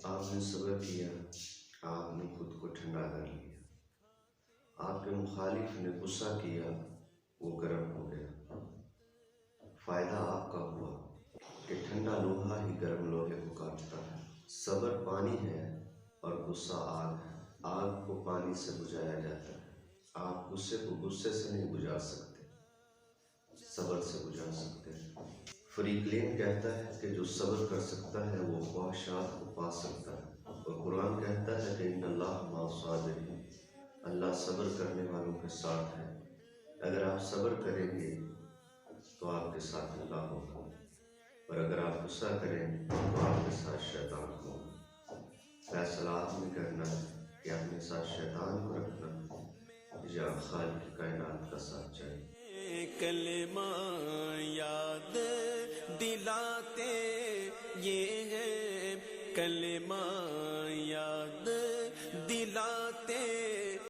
آپ نے صبر کیا، آپ نے خود کو ٹھنڈا کر لیا۔ آپ کے مخالف نے غصہ کیا، وہ گرم ہو گیا۔ فائدہ آپ کا ہوا کہ ٹھنڈا لوہا ہی گرم لوہے کو کاٹتا ہے۔ صبر پانی ہے اور غصہ آگ ہے۔ آگ کو پانی سے بجھایا جاتا ہے۔ آپ غصے کو غصے سے نہیں بجھا سکتے، صبر سے بجھا سکتے ہیں۔ فریقین کہتا ہے کہ جو صبر کر سکتا ہے وہ خواہشات کو پا سکتا ہے، اور قرآن کہتا ہے کہ ان اللہ مع الصابرین، اللہ صبر کرنے والوں کے ساتھ ہے۔ اگر آپ صبر کریں گے تو آپ کے ساتھ اللہ ہوگا، اور اگر آپ غصہ کریں گے تو آپ کے ساتھ شیطان ہوگا۔ فیصلہ آپ نے کرنا ہے کہ اپنے ساتھ شیطان کو رکھنا ہے یا خالق کائنات کا ساتھ چاہیے۔ کلمہ یاد دلاتے یہ ہے، کلمہ یاد دلاتے